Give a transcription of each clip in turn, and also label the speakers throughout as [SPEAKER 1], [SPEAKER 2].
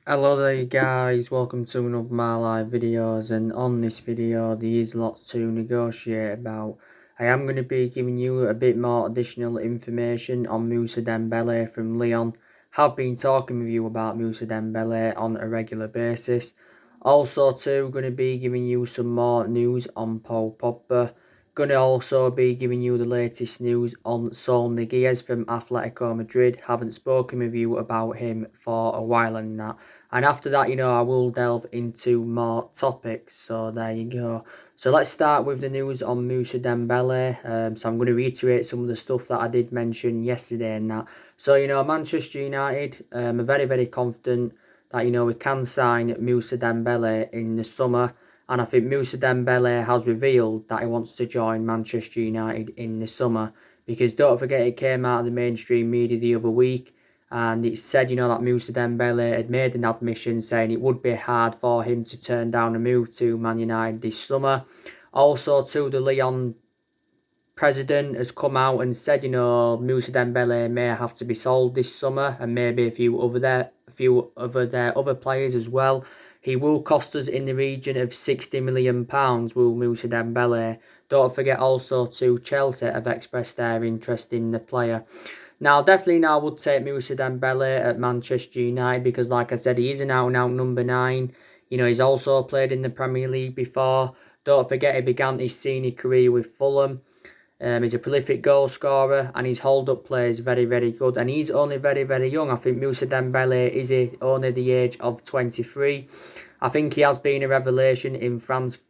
[SPEAKER 1] Hello there guys, welcome to another of my live videos, and on this video there is lots to negotiate about. I am going to be giving you a bit more additional information on Moussa Dembele from Lyon. Have been talking with you about Moussa Dembele on a regular basis. Also too, going to be giving you some more news on Paul Pogba. Going to also be giving you the latest news on Saul Niguez from Atletico Madrid. Haven't spoken with you about him for a while and that. And after that, I will delve into more topics. So there you go. So let's start with the news on Moussa Dembele. So I'm going to reiterate some of the stuff that I did mention yesterday and that. So, Manchester United are very, very confident that, we can sign Moussa Dembele in the summer. And I think Moussa Dembele has revealed that he wants to join Manchester United in the summer. Because don't forget, it came out of the mainstream media the other week. And it said, that Moussa Dembele had made an admission saying it would be hard for him to turn down a move to Man United this summer. Also, to the Lyon president has come out and said, Moussa Dembele may have to be sold this summer, and maybe a few of their other players as well. He will cost us in the region of £60 million, will Moussa Dembele. Don't forget also to Chelsea have expressed their interest in the player. Now, definitely now I would take Moussa Dembele at Manchester United because, like I said, he is an out-and-out number 9. He's also played in the Premier League before. Don't forget, he began his senior career with Fulham. He's a prolific goal scorer and his hold-up play is very, very good. And he's only very, very young. I think Moussa Dembele is only the age of 23. I think he has been a revelation in France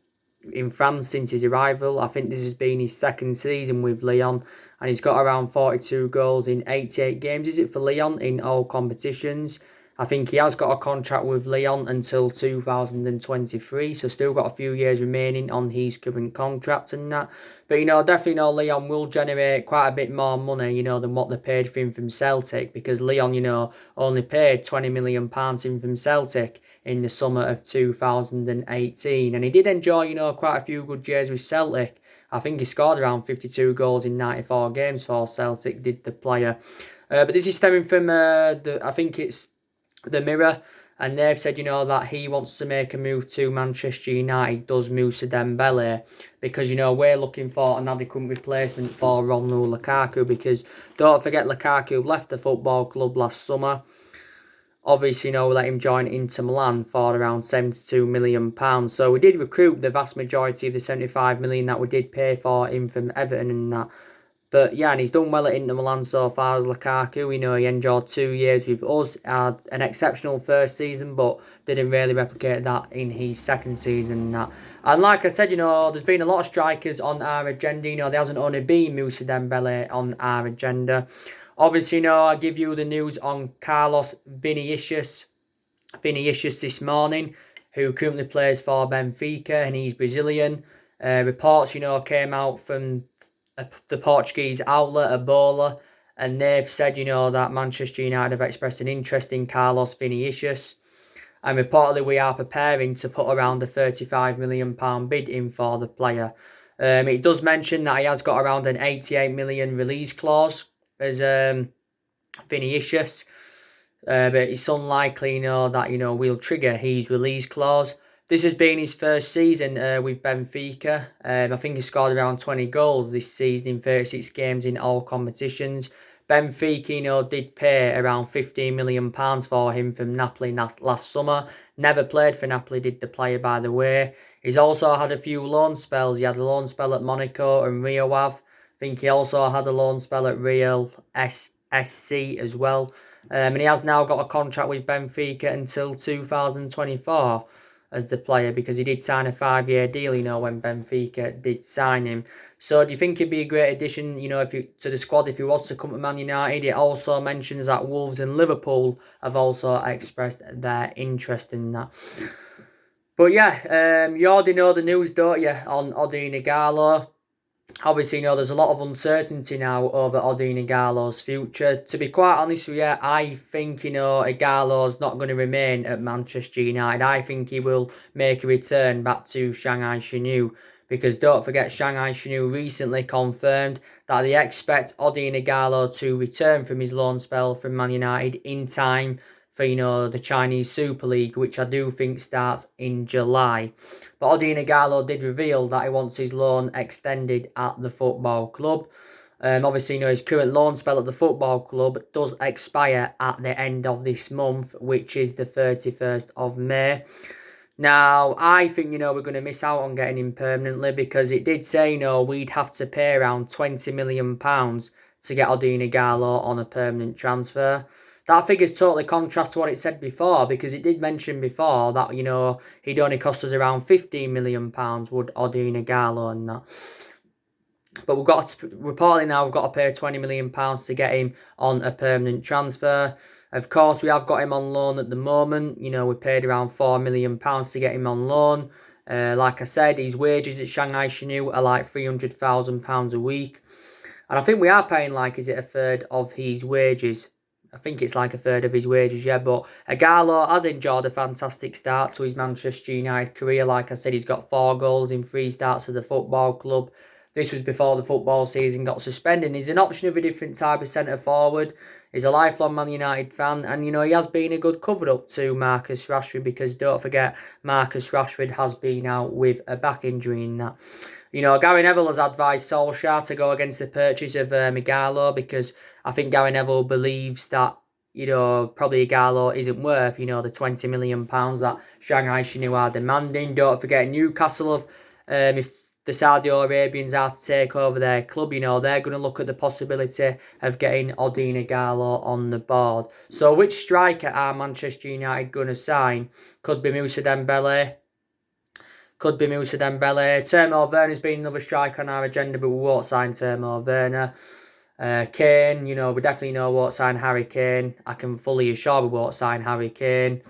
[SPEAKER 1] since his arrival. I think this has been his second season with Lyon, and he's got around 42 goals in 88 games. Is it for Lyon in all competitions? I think he has got a contract with Lyon until 2023, so still got a few years remaining on his current contract and that. But, definitely Lyon will generate quite a bit more money, than what they paid for him from Celtic, because Lyon, only paid £20 million in from Celtic in the summer of 2018. And he did enjoy, quite a few good years with Celtic. I think he scored around 52 goals in 94 games for Celtic, did the player. But this is stemming from, I think it's the Mirror, and they've said, that he wants to make a move to Manchester United, does Moussa Dembele, because, we're looking for an adequate replacement for Romelu Lukaku, because don't forget Lukaku left the football club last summer. Obviously, we let him join Inter Milan for around £72 million. So we did recruit the vast majority of the £75 million that we did pay for him from Everton and that. But yeah, and he's done well at Inter Milan so far as Lukaku. He enjoyed 2 years with us, had an exceptional first season, but didn't really replicate that in his second season. And that. And like I said, there's been a lot of strikers on our agenda. There hasn't only been Moussa Dembele on our agenda. Obviously, I give you the news on Carlos Vinicius this morning, who currently plays for Benfica, and he's Brazilian. Reports, came out from the Portuguese outlet, Ebola, and they've said, that Manchester United have expressed an interest in Carlos Vinicius. And reportedly, we are preparing to put around a £35 million bid in for the player. It does mention that he has got around an £88 million release clause as Vinicius. But it's unlikely, that, we'll trigger his release clause. This has been his first season with Benfica. I think he scored around 20 goals this season in 36 games in all competitions. Benfica, did pay around £15 million for him from Napoli last summer. Never played for Napoli, did the player, by the way. He's also had a few loan spells. He had a loan spell at Monaco and Rio Ave. I think he also had a loan spell at Real SC as well. And he has now got a contract with Benfica until 2024 as the player, because he did sign a 5-year deal, when Benfica did sign him. So do you think he'd be a great addition, to the squad if he was to come to Man United? It also mentions that Wolves and Liverpool have also expressed their interest in that. But yeah, you already know the news, don't you, on Odion Ighalo. Obviously, there's a lot of uncertainty now over Odion Ighalo's future. To be quite honest with you, I think, Ighalo's not going to remain at Manchester United. I think he will make a return back to Shanghai Shenhua. Because don't forget, Shanghai Shenhua recently confirmed that they expect Odion Ighalo to return from his loan spell from Man United in time for, the Chinese Super League, which I do think starts in July. But Odion Ighalo did reveal that he wants his loan extended at the football club. Obviously, his current loan spell at the football club does expire at the end of this month, which is the 31st of May. Now, I think, we're going to miss out on getting him permanently, because it did say, we'd have to pay around £20 million to get Odion Ighalo on a permanent transfer. That figure's totally contrast to what it said before, because it did mention before that, he'd only cost us around £15 million, would Odion Ighalo and that. But reportedly now we've got to pay £20 million to get him on a permanent transfer. Of course, we have got him on loan at the moment. We paid around £4 million to get him on loan. Like I said, his wages at Shanghai Shenhua are like £300,000 a week. And I think we are paying, is it a third of his wages? I think it's like a third of his wages, yeah. But Ighalo has enjoyed a fantastic start to his Manchester United career. Like I said, he's got 4 goals in 3 starts for the football club. This was before the football season got suspended. He's an option of a different type of centre-forward. He's a lifelong Man United fan. And, he has been a good cover-up to Marcus Rashford, because don't forget, Marcus Rashford has been out with a back injury in that. Gary Neville has advised Solskjaer to go against the purchase of Ighalo, because I think Gary Neville believes that, probably Ighalo isn't worth, the £20 million that Shanghai Shenhua are demanding. Don't forget, Newcastle if the Saudi Arabians are to take over their club, they're going to look at the possibility of getting Odion Ighalo on the board. So which striker are Manchester United going to sign? Could be Moussa Dembele. Timo Werner's been another striker on our agenda, but we won't sign Timo Werner. Kane, we definitely won't sign Harry Kane. I can fully assure we won't sign Harry Kane.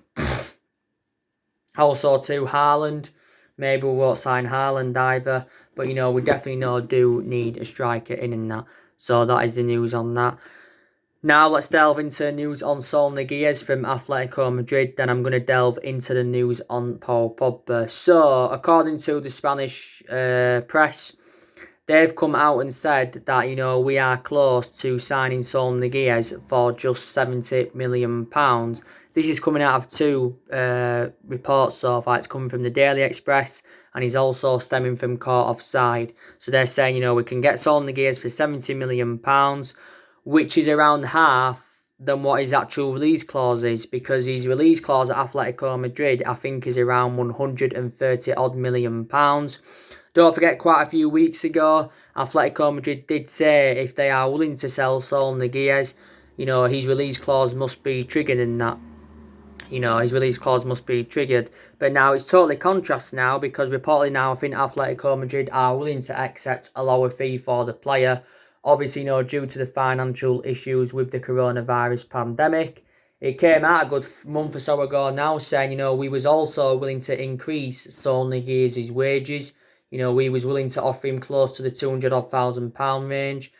[SPEAKER 1] Also too, Haaland. Maybe we won't sign Haaland either. But, we definitely do need a striker in that. So that is the news on that. Now let's delve into news on Saul Niguez from Atletico Madrid. Then I'm going to delve into the news on Paul Pogba. So, according to the Spanish press, they've come out and said that, we are close to signing Saul Niguez for just £70 million. This is coming out of 2 reports so far. It's coming from the Daily Express, and he's also stemming from Court Offside. So they're saying, we can get Saul Niguez for £70 million, which is around half than what his actual release clause is, because his release clause at Atletico Madrid, I think, is around £130 million. Don't forget, quite a few weeks ago, Atletico Madrid did say if they are willing to sell Saul Niguez, his release clause must be triggered in that. His release clause must be triggered. But now it's totally contrast now, because reportedly now I think Atletico Madrid are willing to accept a lower fee for the player. Obviously, due to the financial issues with the coronavirus pandemic. It came out a good month or so ago now saying, we was also willing to increase Saul Niguez's wages. We was willing to offer him close to the £200,000 range.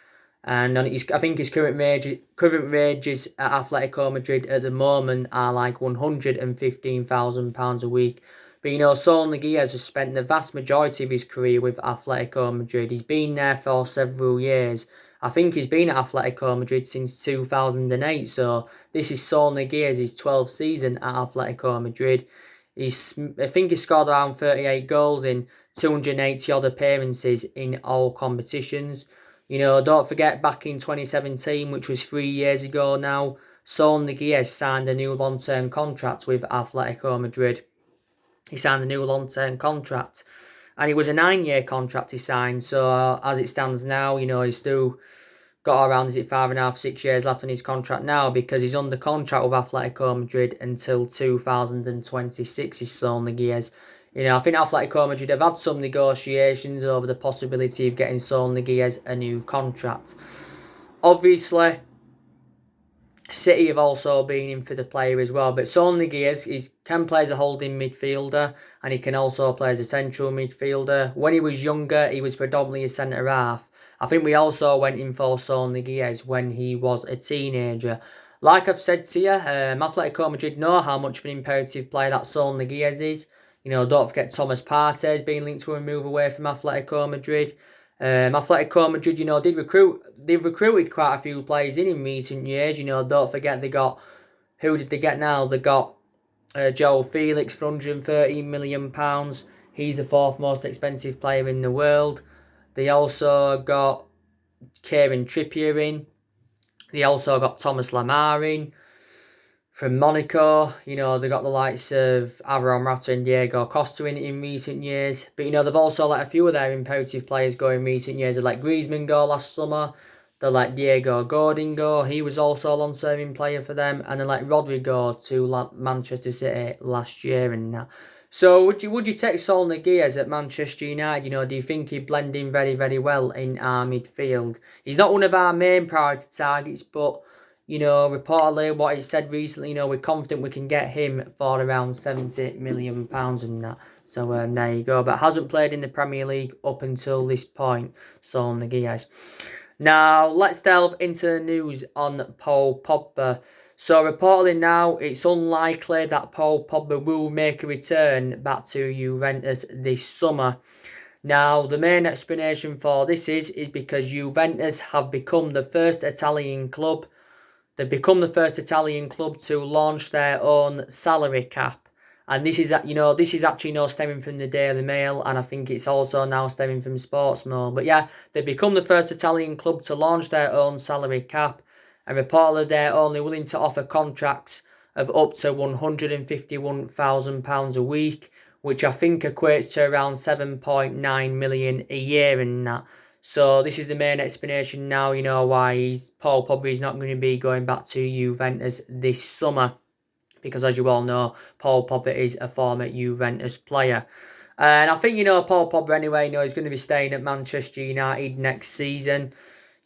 [SPEAKER 1] And I think his current wages at Atletico Madrid at the moment are like £115,000 a week. But Saul Niguez has spent the vast majority of his career with Atletico Madrid. He's been there for several years. I think he's been at Atletico Madrid since 2008. So this is Saul Niguez's 12th season at Atletico Madrid. I think he scored around 38 goals in 280 odd appearances in all competitions. Don't forget, back in 2017, which was 3 years ago now, Saul Niguez signed a new long-term contract with Atletico Madrid. He signed a new long-term contract, and it was a 9-year contract he signed. So as it stands now, he's still got around 5.5, 6 years left on his contract now, because he's under contract with Atletico Madrid until 2026. Is Saul Niguez. I think Atletico Madrid have had some negotiations over the possibility of getting Saul Niguez a new contract. Obviously, City have also been in for the player as well, but Saul Niguez can play as a holding midfielder, and he can also play as a central midfielder. When he was younger, he was predominantly a centre-half. I think we also went in for Saul Niguez when he was a teenager. Like I've said to you, Atletico Madrid know how much of an imperative player that Saul Niguez is. Don't forget Thomas Partey has been linked to a move away from Atletico Madrid. Atletico Madrid, they've recruited quite a few players in recent years. Don't forget they got Who did they get now? They got Joe Felix for £113 million. He's the fourth most expensive player in the world. They also got Kieran Trippier in. They also got Thomas Lemar in from Monaco. You know, they got the likes of Alvaro Morata and Diego Costa in recent years. But, you know, they've also let a few of their imperative players go in recent years. They let Griezmann go last summer. They let Diego Godin go. He was also a long-serving player for them. And they let Rodri go to Manchester City last year and that. So would you take Saul Niguez at Manchester United? You know, do you think he'd blend in very, very well in our midfield? He's not one of our main priority targets, but, you know, reportedly what it said recently, you know, we're confident we can get him for around £70 million and that. So there you go. But hasn't played in the Premier League up until this point, Saul Niguez. Now, let's delve into the news on Paul Pogba. So, reportedly now, it's unlikely that Paul Pogba will make a return back to Juventus this summer. Now, the main explanation for this is because Juventus have become the first Italian club. They've become the first Italian club to launch their own salary cap. And this is, you know, this is actually now stemming from the Daily Mail, and I think it's also now stemming from Sportsmo. But yeah, they've become the first Italian club to launch their own salary cap, and reportedly they're only willing to offer contracts of up to £151,000 a week, which I think equates to around 7.9 million a year and that. So this is the main explanation now, you know, why Paul Pogba is not going to be going back to Juventus this summer. Because as you all know, Paul Pogba is a former Juventus player. And I think, you know, Paul Pogba anyway, you know, he's going to be staying at Manchester United next season.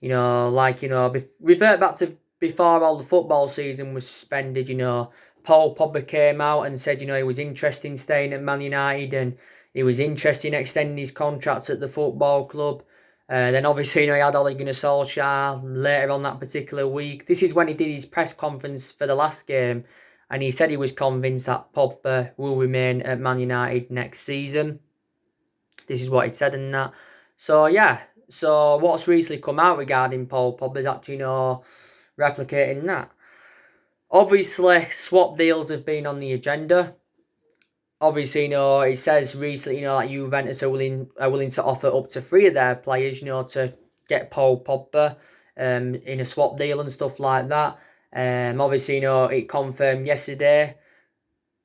[SPEAKER 1] You know, like, you know, revert back to before all the football season was suspended, you know, Paul Pogba came out and said, you know, he was interested in staying at Man United and he was interested in extending his contracts at the football club. Then obviously, you know, he had Ole Gunnar Solskjaer later on that particular week. This is when he did his press conference for the last game. And he said he was convinced that Pogba will remain at Man United next season. This is what he said in that. So, yeah. So, what's recently come out regarding Paul Pogba is actually, you know, replicating that. Obviously, swap deals have been on the agenda. Obviously, you know, it says recently, you know, that Juventus are willing to offer up to 3 of their players, you know, to get Paul Pogba in a swap deal and stuff like that. Obviously, you know, it confirmed yesterday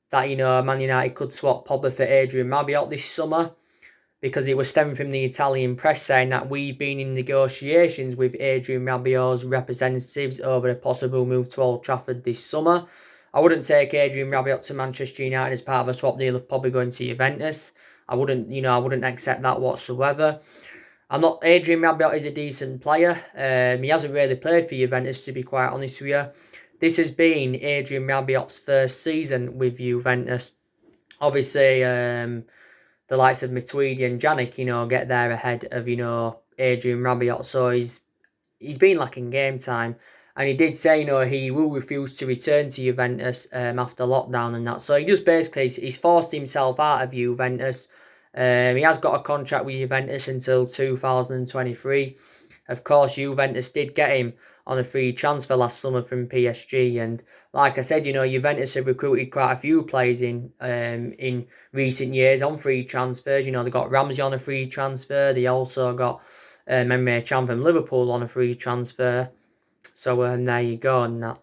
[SPEAKER 1] that, you know, Man United could swap Pogba for Adrian Rabiot this summer, because it was stemming from the Italian press saying that we've been in negotiations with Adrian Rabiot's representatives over a possible move to Old Trafford this summer. I wouldn't take Adrian Rabiot to Manchester United as part of a swap deal of Pogba going to Juventus. I wouldn't accept that whatsoever. Adrian Rabiot is a decent player. He hasn't really played for Juventus, to be quite honest with you. This has been Adrian Rabiot's first season with Juventus. Obviously, the likes of Matuidi and Janik, you know, get there ahead of, you know, Adrian Rabiot. So he's been lacking game time. And he did say, you know, he will refuse to return to Juventus after lockdown and that. So he just basically, he's forced himself out of Juventus. He has got a contract with Juventus until 2023. Of course, Juventus did get him on a free transfer last summer from PSG. And like I said, you know, Juventus have recruited quite a few players in recent years on free transfers. You know, they got Ramsey on a free transfer. They also got Emre Can from Liverpool on a free transfer. So there you go and that.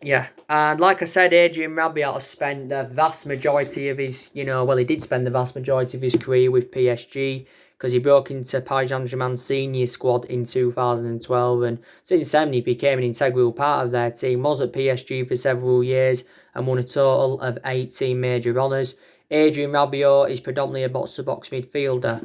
[SPEAKER 1] Yeah, and like I said, Adrian Rabiot has spent the vast majority of his, he did spend the vast majority of his career with PSG, because he broke into Paris Saint-Germain's senior squad in 2012, and since then he became an integral part of their team, was at PSG for several years and won a total of 18 major honours. Adrian Rabiot is predominantly a box-to-box midfielder.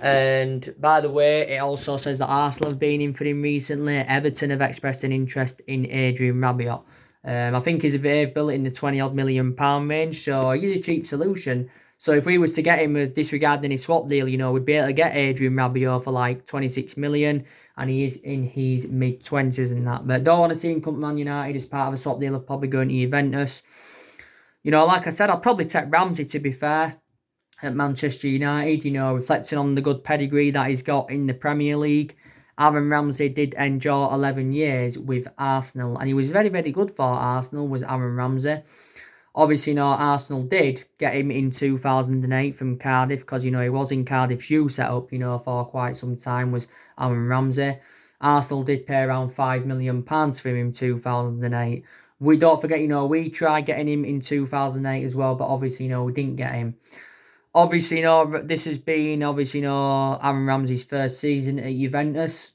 [SPEAKER 1] And by the way, it also says that Arsenal have been in for him recently. Everton have expressed an interest in Adrian Rabiot. I think he's available in the £20 million range, so he's a cheap solution. So if we was to get him disregarding his swap deal, you know, we'd be able to get Adrian Rabiot for like 26 million, and he is in his mid-20s and that. But don't want to see him come to Man United as part of a swap deal of probably going to Juventus. You know, like I said, I'd probably take Ramsey, to be fair, at Manchester United, you know, reflecting on the good pedigree that he's got in the Premier League. Aaron Ramsey did enjoy 11 years with Arsenal, and he was very, very good for Arsenal, was Aaron Ramsey. Obviously, Arsenal did get him in 2008 from Cardiff because, he was in Cardiff's youth setup, for quite some time, was Aaron Ramsey. Arsenal did pay around £5 million for him in 2008. We don't forget, we tried getting him in 2008 as well, but obviously, we didn't get him. Obviously, this has been, Aaron Ramsey's first season at Juventus.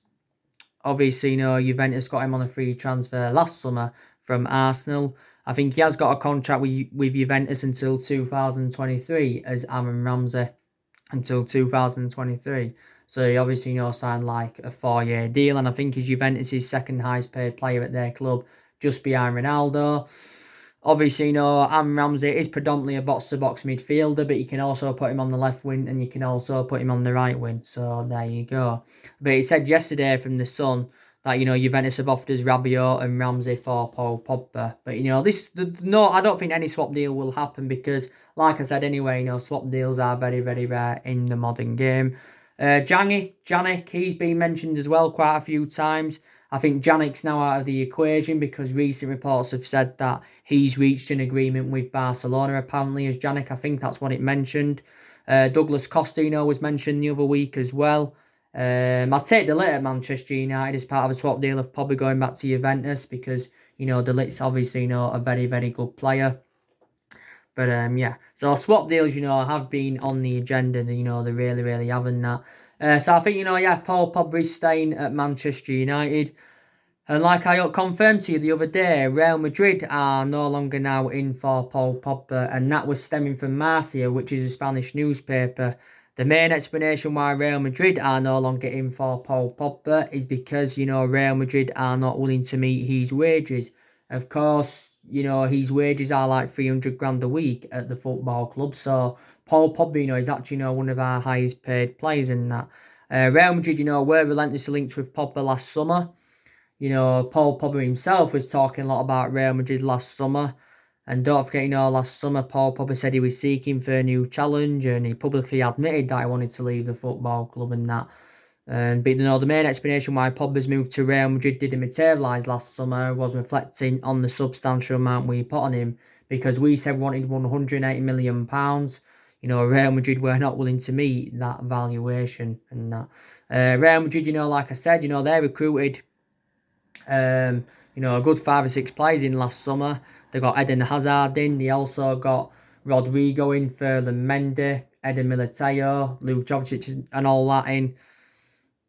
[SPEAKER 1] Obviously, Juventus got him on a free transfer last summer from Arsenal. I think he has got a contract with Juventus until 2023 as Aaron Ramsey, until 2023. So he obviously, signed like a 4-year deal, and I think he's Juventus' second highest paid player at their club, just behind Ronaldo. Obviously, Aaron Ramsey is predominantly a box-to-box midfielder, but you can also put him on the left wing and you can also put him on the right wing. So there you go. But he said yesterday from The Sun that, Juventus have offered us Rabiot and Ramsey for Paul Pogba. But, I don't think any swap deal will happen because, like I said anyway, swap deals are very, very rare in the modern game. Janik, he's been mentioned as well quite a few times. I think Janik's now out of the equation because recent reports have said that he's reached an agreement with Barcelona, apparently, as Janik. I think that's what it mentioned. Douglas Costa was mentioned the other week as well. I'd take De Ligt at Manchester United as part of a swap deal of probably going back to Juventus because, De Ligt's obviously, a very, very good player. But, yeah. So swap deals, have been on the agenda. They really, really haven't that. So I think, Paul Pogba is staying at Manchester United. And like I confirmed to you the other day, Real Madrid are no longer now in for Paul Pogba. And that was stemming from Marca, which is a Spanish newspaper. The main explanation why Real Madrid are no longer in for Paul Pogba is because, Real Madrid are not willing to meet his wages. Of course, his wages are like 300 grand a week at the football club. So Paul Pogba, is actually, one of our highest paid players in that. Real Madrid, were relentlessly linked with Pogba last summer. Paul Pogba himself was talking a lot about Real Madrid last summer. And don't forget, last summer Paul Pogba said he was seeking for a new challenge and he publicly admitted that he wanted to leave the football club and that. But the main explanation why Pogba's move to Real Madrid didn't materialise last summer was reflecting on the substantial amount we put on him because we said we wanted £180 million. Real Madrid were not willing to meet that valuation and that. Real Madrid, like I said, they recruited a good 5 or 6 players in last summer. They got Eden Hazard in. They also got Rodrigo in, Ferland Mendy, Eden Militao, Luke Jovic and all that in.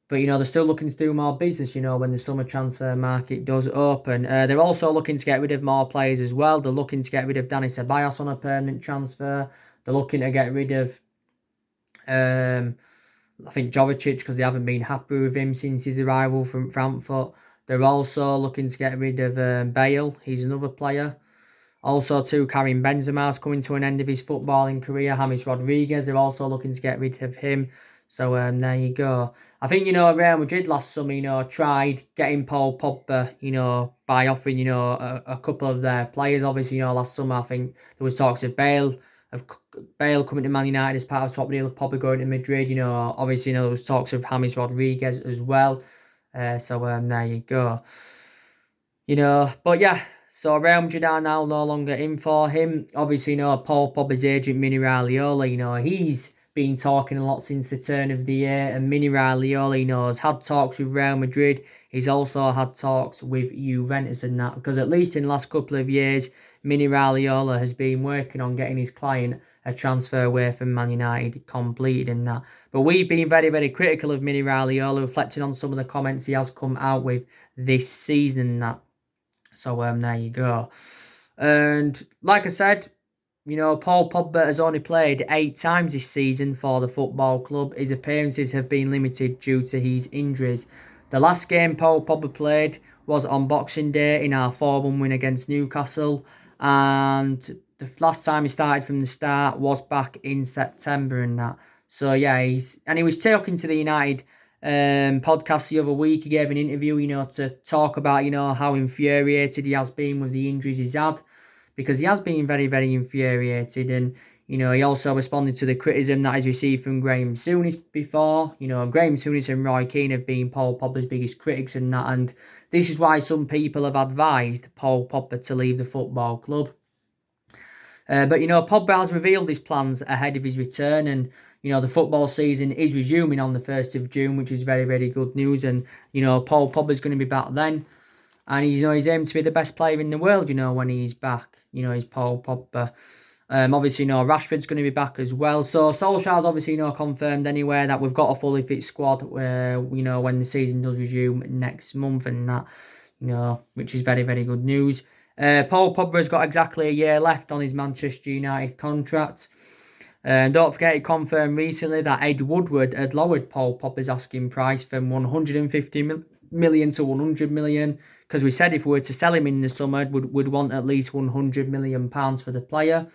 [SPEAKER 1] But, they're still looking to do more business, when the summer transfer market does open. They're also looking to get rid of more players as well. They're looking to get rid of Dani Ceballos on a permanent transfer. They're looking to get rid of, I think, Jovic because they haven't been happy with him since his arrival from Frankfurt. They're also looking to get rid of Bale. He's another player. Also, too, Karim Benzema's coming to an end of his footballing career. James Rodriguez, they're also looking to get rid of him. So, there you go. I think, Real Madrid last summer, tried getting Paul Pogba, by offering, a couple of their players. Obviously, last summer, I think there was talks of Bale coming to Man United as part of a swap deal, of Pogba going to Madrid. Obviously, there was talks of James Rodriguez as well. So, there you go. But yeah. So Real Madrid are now no longer in for him. Obviously, Paul Pogba's agent, Mini Raiola, he's been talking a lot since the turn of the year. And Mini Raiola, has had talks with Real Madrid. He's also had talks with Juventus and that. Because at least in the last couple of years, Mini Raiola has been working on getting his client a transfer away from Man United completed and that. But we've been very, very critical of Mini Raiola, reflecting on some of the comments he has come out with this season and that. So, there you go. And like I said, Paul Pogba has only played 8 times this season for the football club. His appearances have been limited due to his injuries. The last game Paul Pogba played was on Boxing Day in our 4-1 win against Newcastle. And the last time he started from the start was back in September and that. So, yeah, he was talking to the United podcast the other week. He gave an interview, to talk about, how infuriated he has been with the injuries he's had, because he has been very, very infuriated. And, You know, he also responded to the criticism that he's received from Graham Souness before. You know, Graham Souness and Roy Keane have been Paul Pogba's biggest critics and that, and this is why some people have advised Paul Pogba to leave the football club. But, you know, Pogba has revealed his plans ahead of his return, and, you know, the football season is resuming on the 1st of June, which is very, very good news. And, you know, Paul Pogba's going to be back then. And, you know, he's aimed to be the best player in the world, you know, when he's back. You know, he's Paul Pogba. Obviously, you know, Rashford's going to be back as well. So, Solskjaer's obviously, you know, confirmed anywhere that we've got a fully fit squad, you know, when the season does resume next month and that, you know, which is very, very good news. Paul Pogba's got exactly a year left on his Manchester United contract. Don't forget, he confirmed recently that Ed Woodward had lowered Paul Pogba's asking price from 150 million to 100 million, because we said if we were to sell him in the summer, we'd want at least 100 million pounds for the player.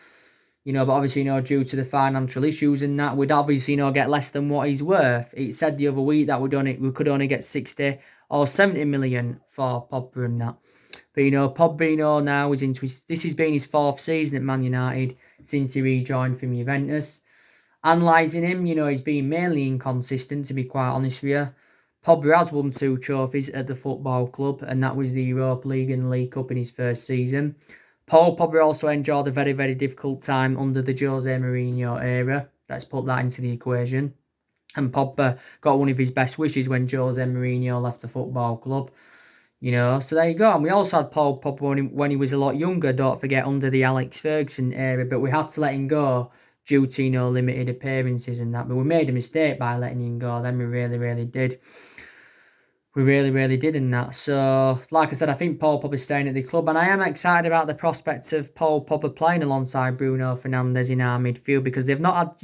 [SPEAKER 1] You know, but obviously, you know, due to the financial issues and that, we'd obviously, you know, get less than what he's worth. It said the other week that we could only get 60 or 70 million for Pogba and that. But, you know, Pogba, you know, now is into this has been his 4th season at Man United since he rejoined from Juventus. Analysing him, you know, he's been mainly inconsistent, to be quite honest with you. Pogba has won 2 trophies at the football club, and that was the Europa League and League Cup in his first season. Paul Pogba also endured a very, very difficult time under the Jose Mourinho era. Let's put that into the equation. And Pogba got one of his best wishes when Jose Mourinho left the football club. You know, so there you go. And we also had Paul Pogba when he was a lot younger, don't forget, under the Alex Ferguson era. But we had to let him go due to, you know, limited appearances and that. But we made a mistake by letting him go. Then we really, really did. We really, really did in that. So, like I said, I think Paul Pogba's staying at the club. And I am excited about the prospects of Paul Pogba playing alongside Bruno Fernandes in our midfield, because they've not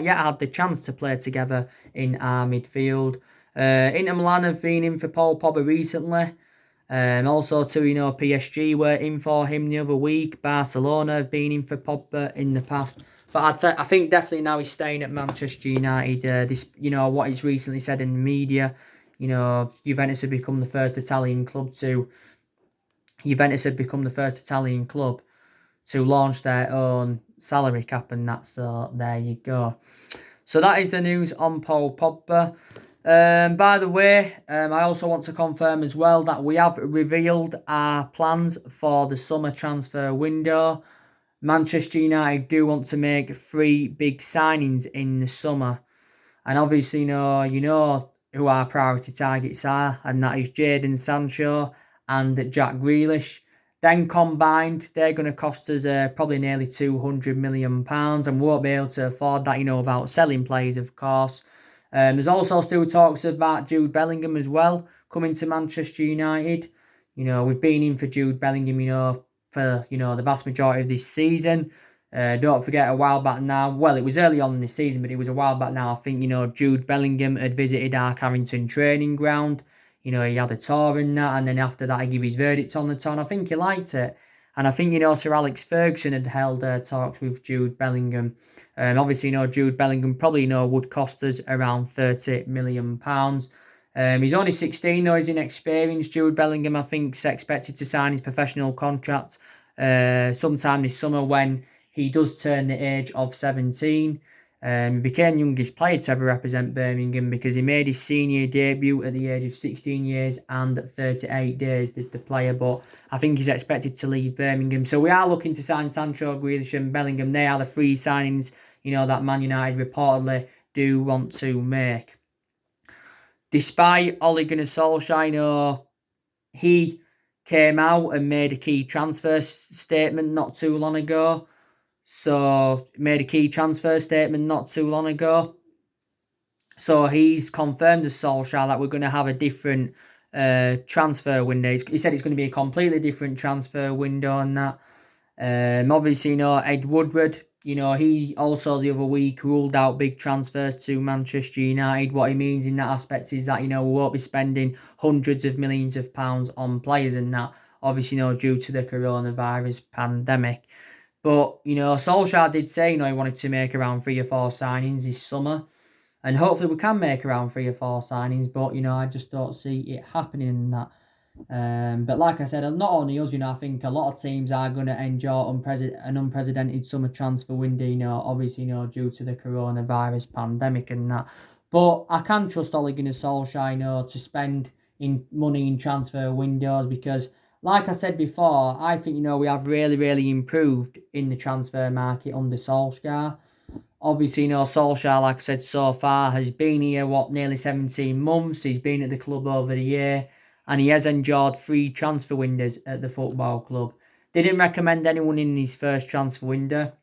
[SPEAKER 1] yet had the chance to play together in our midfield. Inter Milan have been in for Paul Pogba recently. Also, too, you know, PSG were in for him the other week. Barcelona have been in for Pogba in the past. But I think definitely now he's staying at Manchester United. You know, what he's recently said in the media. You know, Juventus have become the first Italian club to launch their own salary cap and that. So there you go. So that is the news on Paul Pogba. By the way, I also want to confirm as well that we have revealed our plans for the summer transfer window. Manchester United do want to make 3 big signings in the summer. And obviously, you know who our priority targets are, and that is Jadon Sancho and Jack Grealish. Then combined, they're going to cost us probably nearly £200 million, and we won't be able to afford that, you know, without selling players, of course. There's also still talks about Jude Bellingham as well coming to Manchester United. You know, we've been in for Jude Bellingham, you know, for, you know, the vast majority of this season. Don't forget, a while back now, well, it was early on in the season, but it was a while back now, I think, you know, Jude Bellingham had visited our Carrington training ground. You know, he had a tour and that, and then after that, he gave his verdict on the tour, and I think he liked it. And I think, you know, Sir Alex Ferguson had held talks with Jude Bellingham. Obviously, you know, Jude Bellingham probably, you know, would cost us around £30 million. He's only 16, though. He's inexperienced. Jude Bellingham, I think, is expected to sign his professional contract sometime this summer when he does turn the age of 17. He became the youngest player to ever represent Birmingham because he made his senior debut at the age of 16 years and 38 days, did the player, but I think he's expected to leave Birmingham. So we are looking to sign Sancho, Grealish and Bellingham. They are the 3 signings, you know, that Man United reportedly do want to make. Despite Ole Gunnar Solskjaer, you know, he came out and made a key transfer statement not too long ago. So he's confirmed as Solskjaer that we're going to have a different transfer window. He said it's going to be a completely different transfer window and that. Obviously, you know, Ed Woodward, you know, he also the other week ruled out big transfers to Manchester United. What he means in that aspect is that, you know, we won't be spending hundreds of millions of pounds on players and that. Obviously, you know, due to the coronavirus pandemic. But, you know, Solskjaer did say, you know, he wanted to make around 3 or 4 signings this summer. And hopefully we can make around 3 or 4 signings. But, you know, I just don't see it happening in that. But like I said, not only us, I think a lot of teams are going to enjoy an unprecedented summer transfer window, obviously, due to the coronavirus pandemic and that. But I can trust Ole Gunnar Solskjaer, to spend in money in transfer windows because, like I said before, I think, we have really, really improved in the transfer market under Solskjaer. Obviously, Solskjaer, like I said, so far has been here, nearly 17 months. He's been at the club over the year and he has enjoyed 3 transfer windows at the football club. Didn't recommend anyone in his first transfer window,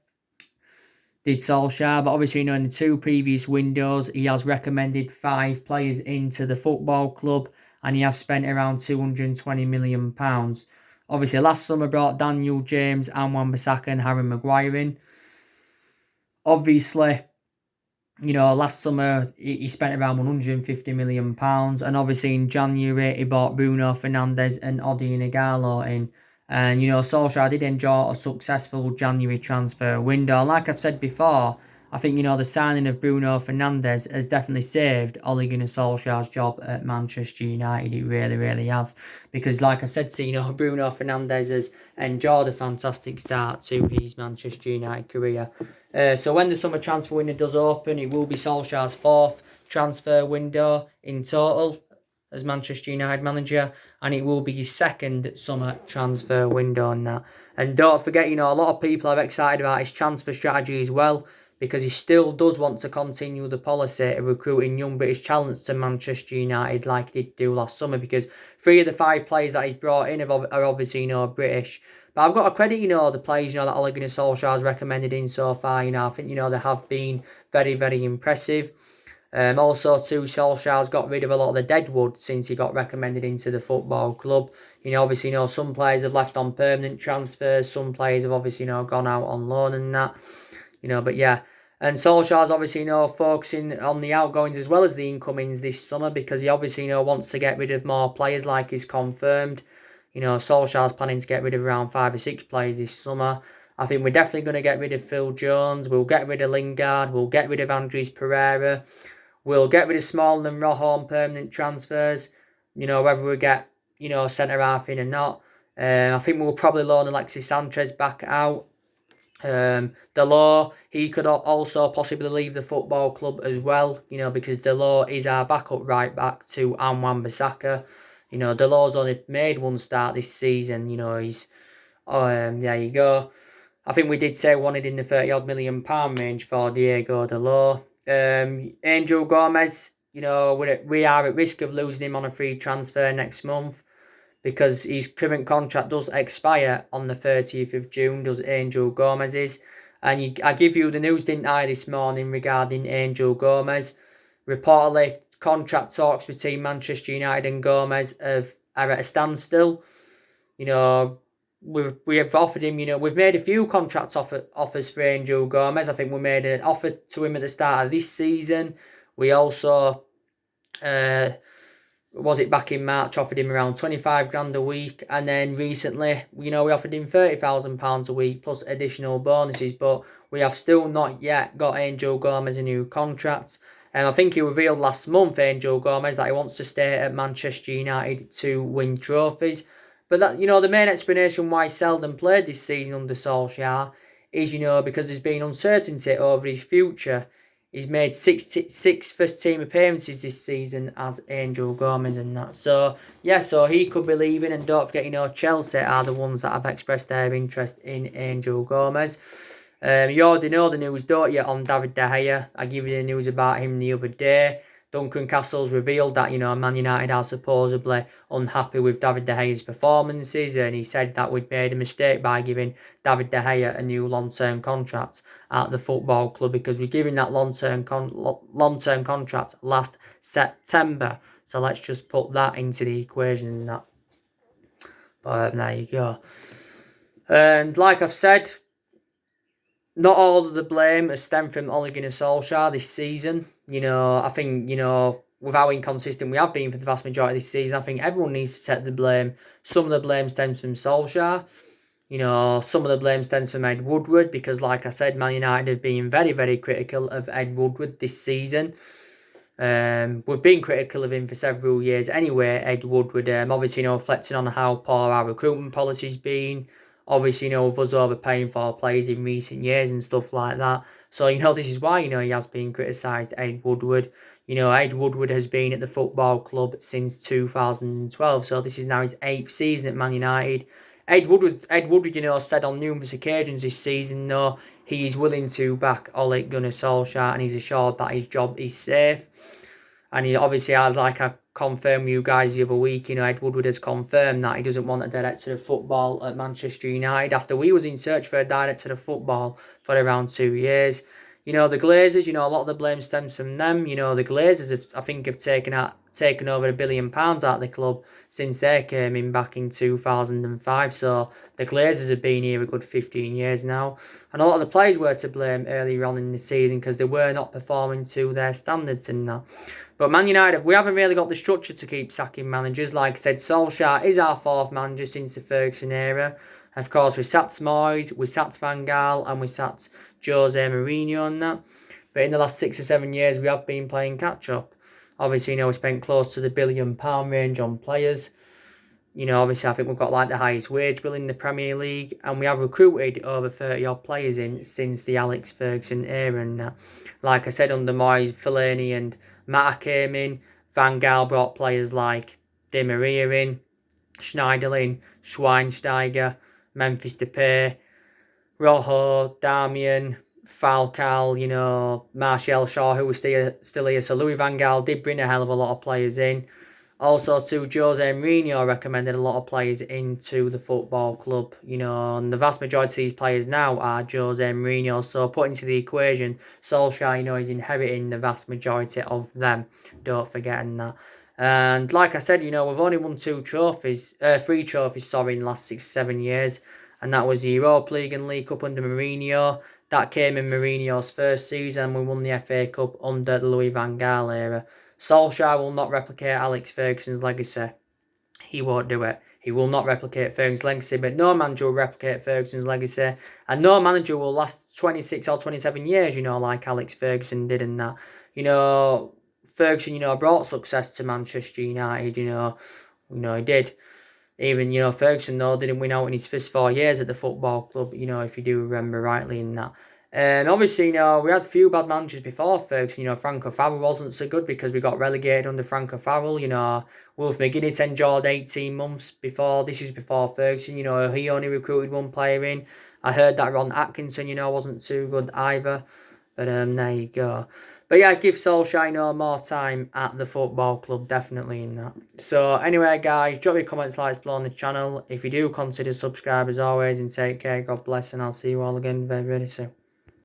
[SPEAKER 1] did Solskjaer, but obviously, in the 2 previous windows, he has recommended 5 players into the football club and he has spent around £220 million. Obviously, last summer brought Daniel James, Wan-Bissaka and Harry Maguire in. Obviously, last summer he spent around £150 million. And obviously in January he bought Bruno Fernandes and Odion Ighalo in. And, Solskjaer did enjoy a successful January transfer window. Like I've said before, I think, the signing of Bruno Fernandes has definitely saved Ole Gunnar Solskjaer's job at Manchester United. It really, really has. Because, like I said, Bruno Fernandes has enjoyed a fantastic start to his Manchester United career. So when the summer transfer window does open, it will be Solskjaer's 4th transfer window in total as Manchester United manager, and it will be his 2nd summer transfer window on that. And don't forget, a lot of people are excited about his transfer strategy as well, because he still does want to continue the policy of recruiting young British talents to Manchester United like he did do last summer, because 3 of the 5 players that he's brought in are obviously, British. But I've got to credit, the players, that Ole Gunnar Solskjaer has recommended in so far. I think, they have been very, very impressive. Also, too, Solskjaer's got rid of a lot of the deadwood since he got recommended into the football club. Obviously, some players have left on permanent transfers. Some players have obviously, gone out on loan and that. But yeah. And Solskjaer's obviously, focusing on the outgoings as well as the incomings this summer, because he obviously, wants to get rid of more players like he's confirmed. Solskjaer's planning to get rid of around 5 or 6 players this summer. I think we're definitely going to get rid of Phil Jones. We'll get rid of Lingard. We'll get rid of Andres Pereira. We'll get rid of Small and Rojo on permanent transfers. Whether we get, centre-half in or not. I think we'll probably loan Alexis Sanchez back out. Delors, he could also possibly leave the football club as well, because Delors is our backup right back to Wan-Bissaka. Delors only made 1 start this season. He's, there you go. I think we did say wanted in the £30-odd million range for Diego Delors. Angel Gomez, we are at risk of losing him on a free transfer next month, because his current contract does expire on the 30th of June, does Angel Gomez's. And I give you the news, didn't I, this morning regarding Angel Gomez. Reportedly, contract talks between Manchester United and Gomez are at a standstill. We have offered him, we've made a few contract offers for Angel Gomez. I think we made an offer to him at the start of this season. We also, was it back in March, offered him around 25 grand a week. And then recently, we offered him £30,000 a week plus additional bonuses. But we have still not yet got Angel Gomez a new contract. And I think he revealed last month, Angel Gomez, that he wants to stay at Manchester United to win trophies. But that, the main explanation why he seldom played this season under Solskjaer is, because there's been uncertainty over his future. He's made six first team appearances this season as Angel Gomez and that. So, yeah, so he could be leaving. And don't forget, Chelsea are the ones that have expressed their interest in Angel Gomez. You already know the news, don't you, on David De Gea? I gave you the news about him the other day. Duncan Castle's revealed that, Man United are supposedly unhappy with David De Gea's performances, and he said that we'd made a mistake by giving David De Gea a new long-term contract at the football club, because we're giving that long-term contract last September. So let's just put that into the equation and that. But there you go. And like I've said, not all of the blame has stemmed from Ole Gunnar Solskjaer this season. I think, with how inconsistent we have been for the vast majority of this season, I think everyone needs to take the blame. Some of the blame stems from Solskjaer. Some of the blame stems from Ed Woodward, because, like I said, Man United have been very, very critical of Ed Woodward this season. We've been critical of him for several years anyway, Ed Woodward. Obviously, reflecting on how poor our recruitment policy's been. Obviously, with us overpaying for our players in recent years and stuff like that. So, this is why, he has been criticised, Ed Woodward. Ed Woodward has been at the football club since 2012. So, this is now his 8th season at Man United. Ed Woodward, said on numerous occasions this season, he is willing to back Ole Gunnar Solskjaer, and he's assured that his job is safe. And obviously, I confirmed you guys the other week, Ed Woodward has confirmed that he doesn't want a director of football at Manchester United after we was in search for a director of football for around 2 years. The Glazers, a lot of the blame stems from them. The Glazers, have taken over £1 billion out of the club since they came in back in 2005. So the Glazers have been here a good 15 years now. And a lot of the players were to blame earlier on in the season because they were not performing to their standards and that. But Man United, we haven't really got the structure to keep sacking managers. Like I said, Solskjaer is our 4th manager since the Ferguson era. Of course, we sacked Moyes, we sacked Van Gaal, and we sacked Jose Mourinho and that. But in the last 6 or 7 years, we have been playing catch-up. Obviously, we spent close to the £1 billion range on players. Obviously, I think we've got the highest wage bill in the Premier League, and we have recruited over 30-odd players in since the Alex Ferguson era. And like I said, under Moyes, Fellaini and Mata came in. Van Gaal brought players like Di Maria in, Schneiderlin, Schweinsteiger, Memphis Depay, Rojo, Darmian, Falcao, Martial Shaw, who was still here. So Louis Van Gaal did bring a hell of a lot of players in. Also, too, Jose Mourinho recommended a lot of players into the football club, and the vast majority of these players now are Jose Mourinho. So, put into the equation, Solskjaer, is inheriting the vast majority of them. Don't forget that. And like I said, we've only won 3 trophies, in the last 6-7 years. And that was the Europa League and League Cup under Mourinho. That came in Mourinho's first season, and we won the FA Cup under the Louis Van Gaal era. Solskjaer will not replicate Alex Ferguson's legacy. He won't do it. He will not replicate Ferguson's legacy, but no manager will replicate Ferguson's legacy. And no manager will last 26 or 27 years, like Alex Ferguson did and that. Ferguson, brought success to Manchester United, he did. Even, Ferguson, though, didn't win out in his first 4 years at the football club, if you do remember rightly in that. Obviously, we had a few bad managers before Ferguson. Franco Farrell wasn't so good because we got relegated under Franco Farrell. Wolf McGuinness endured 18 months before. This was before Ferguson. He only recruited 1 player in. I heard that Ron Atkinson, wasn't too good either. But there you go. But yeah, give Solskjaer, more time at the football club, definitely in that. So anyway, guys, drop your comments, likes below on the channel. If you do, consider subscribe as always, and take care. God bless, and I'll see you all again very, very soon.